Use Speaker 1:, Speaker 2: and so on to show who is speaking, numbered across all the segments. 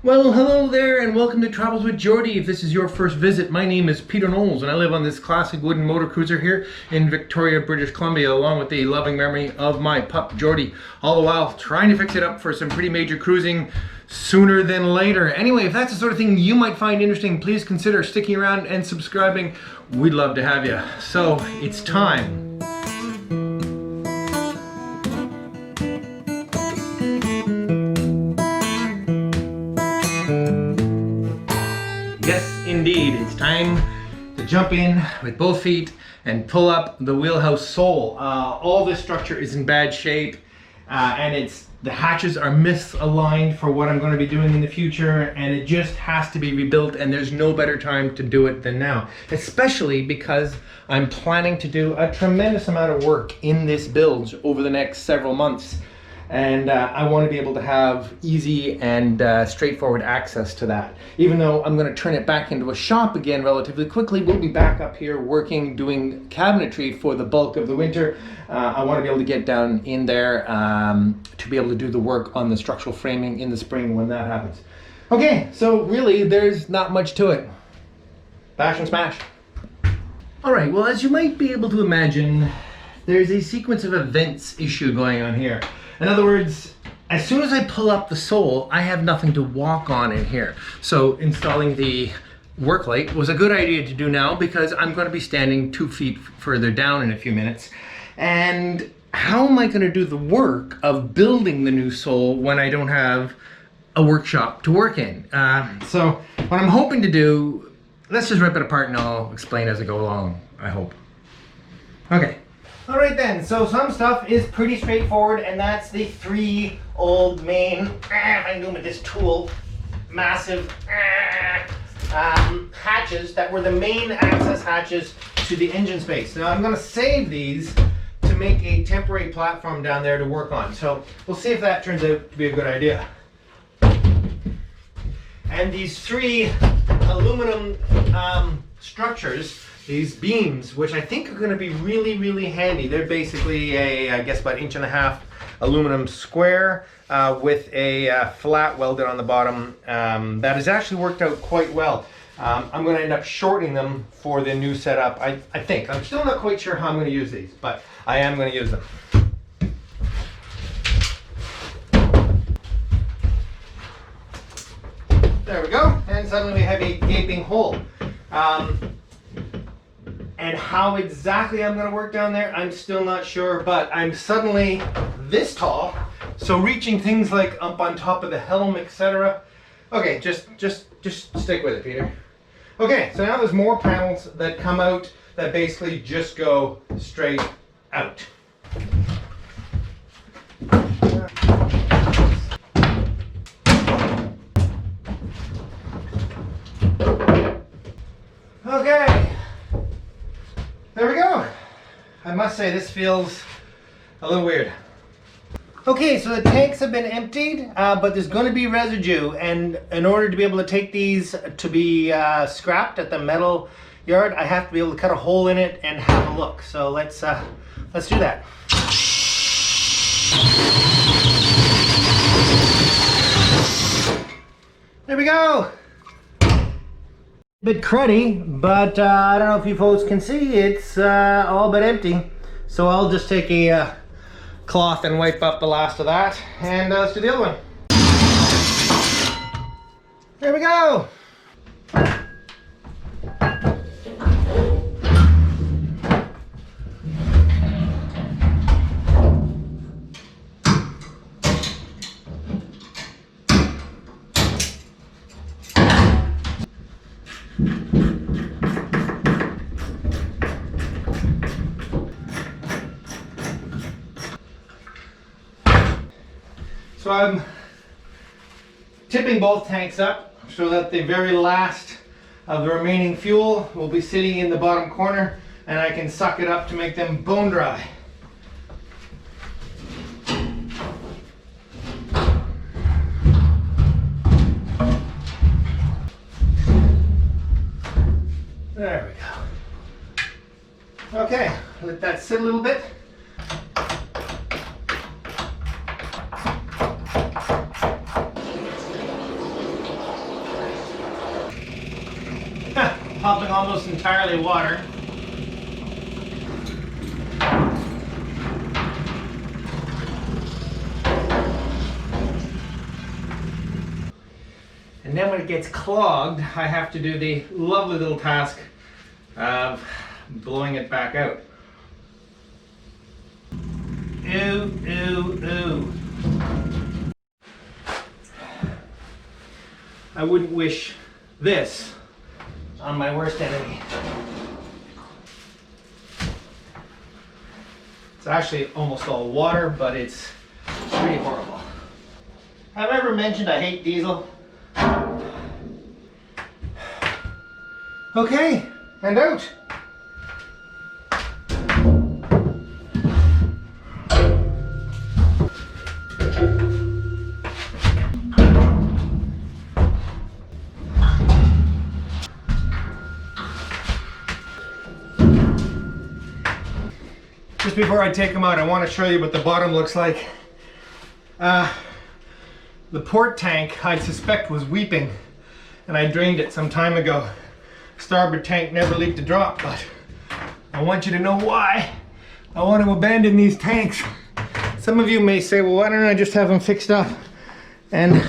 Speaker 1: Well, hello there and welcome to Travels with Geordie. If this is your first visit, my name is Peter Knowles and I live on this classic wooden motor cruiser here in Victoria, British Columbia, along with the loving memory of my pup, Geordie, all the while trying to fix it up for some pretty major cruising sooner than later. Anyway, if that's the sort of thing you might find interesting, please consider sticking around and subscribing. We'd love to have you. So, it's time. Yes, indeed, it's time to jump in with both feet and pull up the wheelhouse sole. All this structure is in bad shape and the hatches are misaligned for what I'm going to be doing in the future, and it just has to be rebuilt, and there's no better time to do it than now, especially because I'm planning to do a tremendous amount of work in this build over the next several months. And I want to be able to have easy and straightforward access to that. Even though I'm going to turn it back into a shop again relatively quickly, we'll be back up here working, doing cabinetry for the bulk of the winter. I want to be able to get down in there to be able to do the work on the structural framing in the spring when that happens. Okay, so really there's not much to it. Bash and smash. All right, well, as you might be able to imagine, there's a sequence of events issue going on here. In other words, as soon as I pull up the sole, I have nothing to walk on in here. So installing the work light was a good idea to do now because I'm going to be standing 2 feet further down in a few minutes. And how am I going to do the work of building the new sole when I don't have a workshop to work in? So what I'm hoping to do, let's just rip it apart and I'll explain as I go along, I hope. Okay. All right then, so some stuff is pretty straightforward, and that's the 3 old Maine, if I can do them with this tool, massive hatches that were the main access hatches to the engine space. Now I'm going to save these to make a temporary platform down there to work on, so we'll see if that turns out to be a good idea. And these 3 aluminum structures, these beams, which I think are going to be really, really handy. They're basically a, I guess, about 1.5 inch aluminum square with a flat welded on the bottom. That has actually worked out quite well. I'm going to end up shortening them for the new setup. I think. I'm still not quite sure how I'm going to use these, but I am going to use them. There we go. And suddenly we have a gaping hole. And how exactly I'm going to work down there, I'm still not sure, but I'm suddenly this tall, so reaching things like up on top of the helm, etc. Okay, just stick with it, Peter. Okay, so now there's more panels that come out that basically just go straight out. Okay. There we go. I must say this feels a little weird. Okay, so the tanks have been emptied, but there's going to be residue, and in order to be able to take these to be scrapped at the metal yard, I have to be able to cut a hole in it and have a look. So let's do that. There we go. Bit cruddy, but I don't know if you folks can see, it's all but empty. So I'll just take a cloth and wipe up the last of that, and let's do the other one. There we go. So I'm tipping both tanks up so that the very last of the remaining fuel will be sitting in the bottom corner, and I can suck it up to make them bone dry. There we go. Okay, let that sit a little bit. pumping almost entirely water. And then when it gets clogged, I have to do the lovely little task of blowing it back out. Ooh, ooh, ooh. I wouldn't wish this on my worst enemy. It's actually almost all water, but it's pretty horrible. Have I ever mentioned I hate diesel? Okay, and out. Just before I take them out, I want to show you what the bottom looks like. The port tank, I suspect, was weeping, and I drained it some time ago. Starboard tank never leaked a drop, but I want you to know why I want to abandon these tanks. Some of you may say, well, why don't I just have them fixed up? And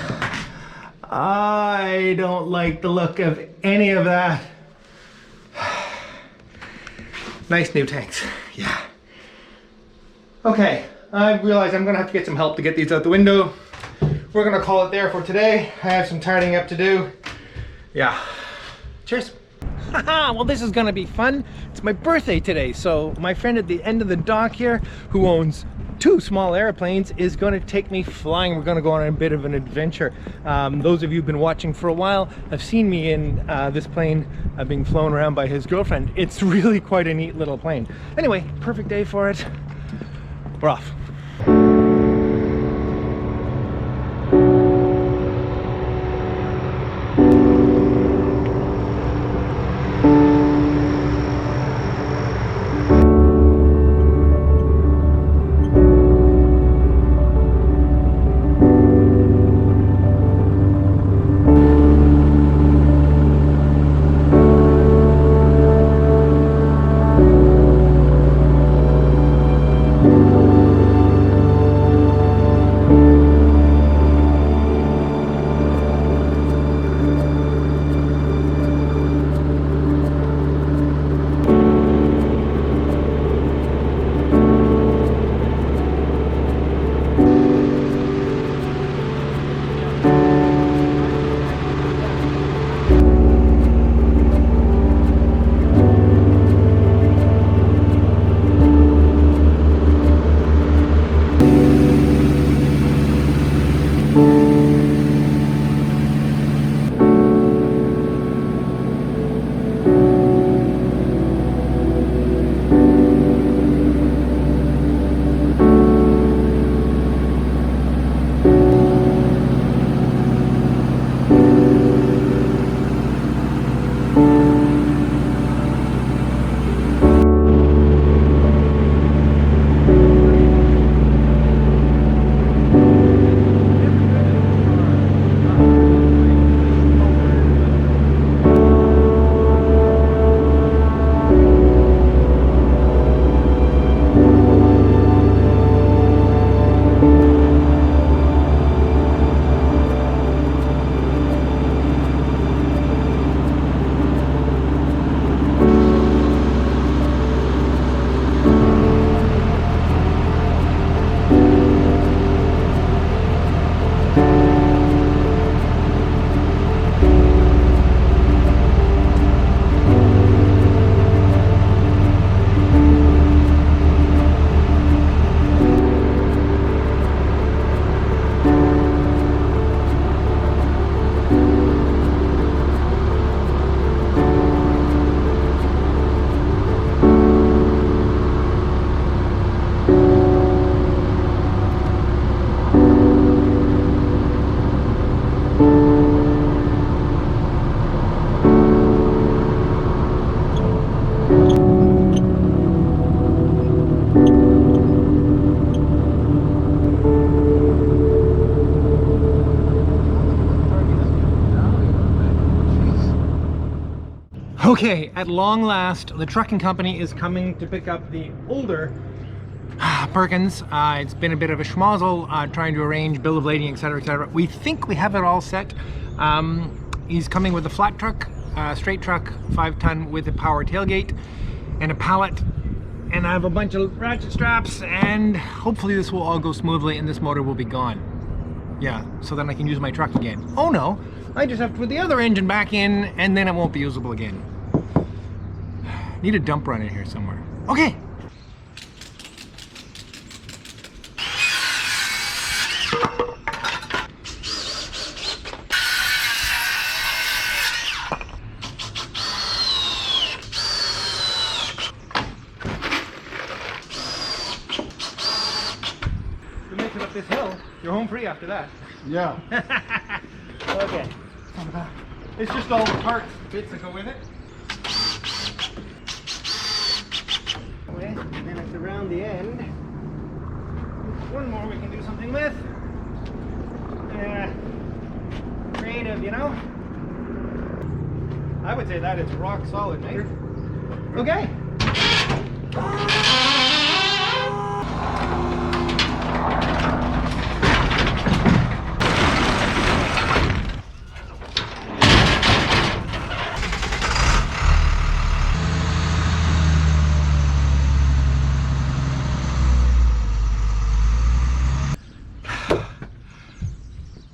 Speaker 1: I don't like the look of any of that. Nice new tanks, yeah. Okay, I realize I'm gonna have to get some help to get these out the window. We're gonna call it there for today. I have some tidying up to do. Yeah, cheers. Haha, well, this is gonna be fun. It's my birthday today, so my friend at the end of the dock here, who owns 2 small airplanes, is gonna take me flying. We're gonna go on a bit of an adventure. Those of you who've been watching for a while have seen me in this plane being flown around by his girlfriend. It's really quite a neat little plane. Anyway, perfect day for it. We're off. Okay, at long last, the trucking company is coming to pick up the older Perkins. It's been a bit of a schmozzle trying to arrange bill of lading, etc, etc. We think we have it all set. He's coming with a flat truck, straight truck, 5-ton with a power tailgate and a pallet, and I have a bunch of ratchet straps, and hopefully this will all go smoothly and this motor will be gone. Yeah, so then I can use my truck again. Oh no, I just have to put the other engine back in and then it won't be usable again. Need a dump run in here somewhere. Okay. You make it up this hill, you're home free after that.
Speaker 2: Yeah.
Speaker 1: Okay. It's just all the parts, bits that go with it. And then it's around the end. One more we can do something with. Creative, you know? I would say that is rock solid, mate. Okay.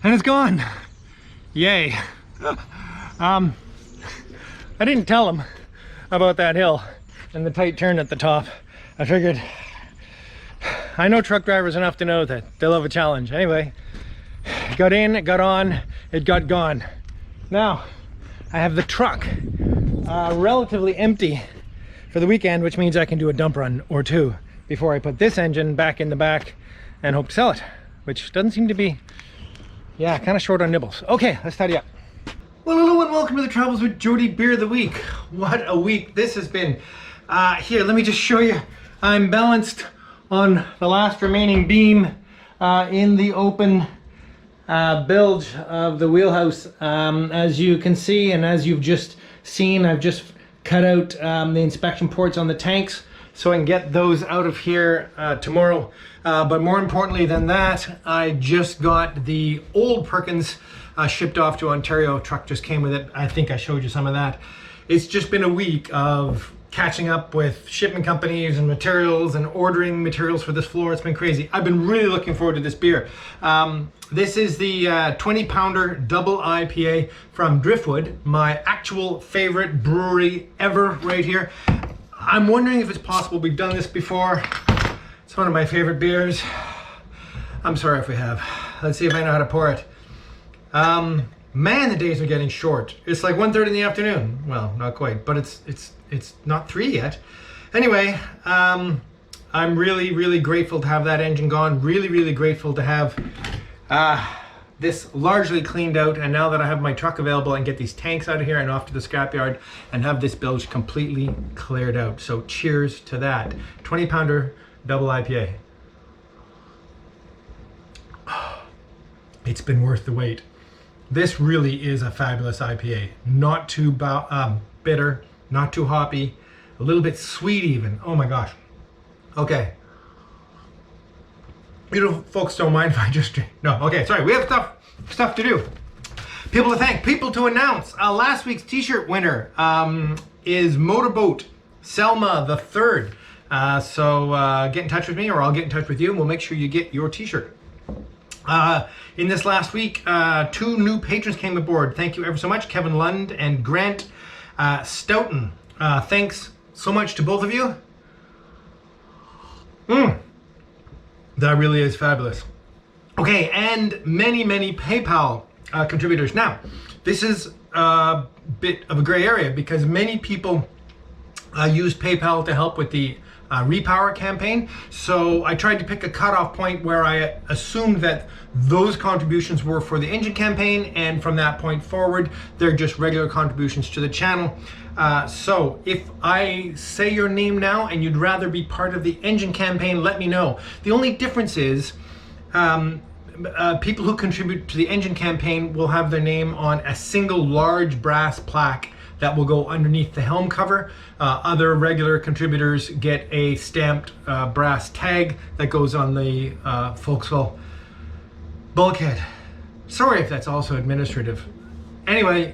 Speaker 1: And it's gone. Yay. I didn't tell him about that hill and the tight turn at the top. I figured, I know truck drivers enough to know that they love a challenge. Anyway, it got in, it got on, it got gone. Now, I have the truck relatively empty for the weekend, which means I can do a dump run or two before I put this engine back in the back and hope to sell it, which doesn't seem to be, yeah, kind of short on nibbles. Okay, let's tidy up. Well, hello and welcome to the Travels with Geordie Beer of the Week. What a week this has been. Here, let me just show you. I'm balanced on the last remaining beam in the open bilge of the wheelhouse. As you can see, and as you've just seen, I've just cut out the inspection ports on the tanks so I can get those out of here tomorrow. But more importantly than that, I just got the old Perkins shipped off to Ontario. Truck just came with it. I think I showed you some of that. It's just been a week of catching up with shipping companies and materials and ordering materials for this floor. It's been crazy. I've been really looking forward to this beer. This is the 20-pounder double IPA from Driftwood, my actual favorite brewery ever right here. I'm wondering if it's possible we've done this before. It's one of my favorite beers. I'm sorry if we have. Let's see if I know how to pour it. Man, the days are getting short. It's like 1:30 in the afternoon. Well, not quite, but it's not 3 yet. Anyway, I'm really grateful to have that engine gone. Really grateful to have this largely cleaned out, and now that I have my truck available and get these tanks out of here and off to the scrapyard and have this bilge completely cleared out. So cheers to that. 20-pounder double IPA. It's been worth the wait. This really is a fabulous IPA. Not too bitter, not too hoppy, a little bit sweet even. Oh my gosh. Okay. You know, folks don't mind if I just drink. No, okay, sorry. We have stuff to do. People to thank, people to announce. Last week's t-shirt winner is Motorboat Selma the Third. So get in touch with me, or I'll get in touch with you, and we'll make sure you get your t-shirt. In this last week, 2 new patrons came aboard. Thank you ever so much, Kevin Lund and Grant Stoughton. Thanks so much to both of you. That really is fabulous. Okay, and many PayPal contributors. Now, this is a bit of a gray area because many people use PayPal to help with the repower campaign. So I tried to pick a cutoff point where I assumed that those contributions were for the engine campaign, and from that point forward, they're just regular contributions to the channel. So if I say your name now and you'd rather be part of the engine campaign, let me know. The only difference is people who contribute to the engine campaign will have their name on a single large brass plaque that will go underneath the helm cover. Other regular contributors get a stamped brass tag that goes on the forecastle bulkhead. Sorry if that's also administrative. Anyway,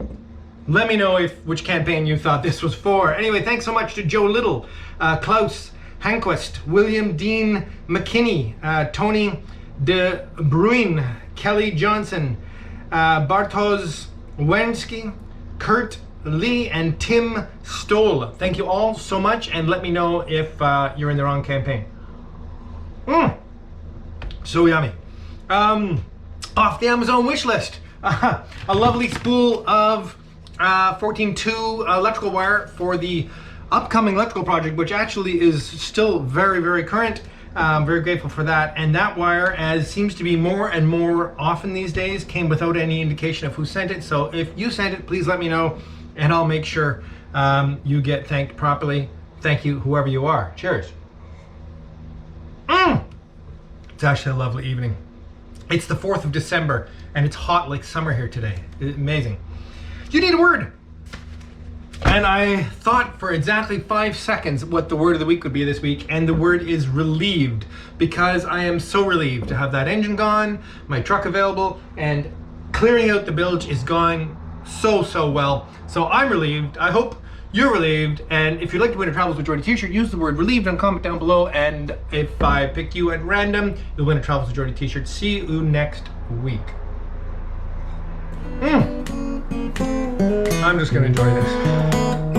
Speaker 1: let me know which campaign you thought this was for. Anyway, thanks so much to Joe Little, Klaus Hanquist, William Dean McKinney, Tony De Bruin, Kelly Johnson, Bartosz Wensky, Kurt Lee, and Tim Stoll. Thank you all so much, and let me know if you're in the wrong campaign. So yummy. Off the Amazon wish list, a lovely spool of 14.2 electrical wire for the upcoming electrical project, which actually is still very, very current. I'm very grateful for that. And that wire, as seems to be more and more often these days, came without any indication of who sent it. So if you sent it, please let me know, and I'll make sure you get thanked properly. Thank you, whoever you are. Cheers. It's actually a lovely evening. It's the 4th of December, and it's hot like summer here today. It's amazing. You need a word. And I thought for exactly 5 seconds what the word of the week would be this week, and the word is relieved, because I am so relieved to have that engine gone, my truck available, and clearing out the bilge is going so well. So I'm relieved. I hope you're relieved, and if you'd like to win a Travels with Geordie t-shirt, use the word relieved and comment down below, and if I pick you at random, you'll win a Travels with Geordie t-shirt. See you next week. I'm just gonna enjoy this.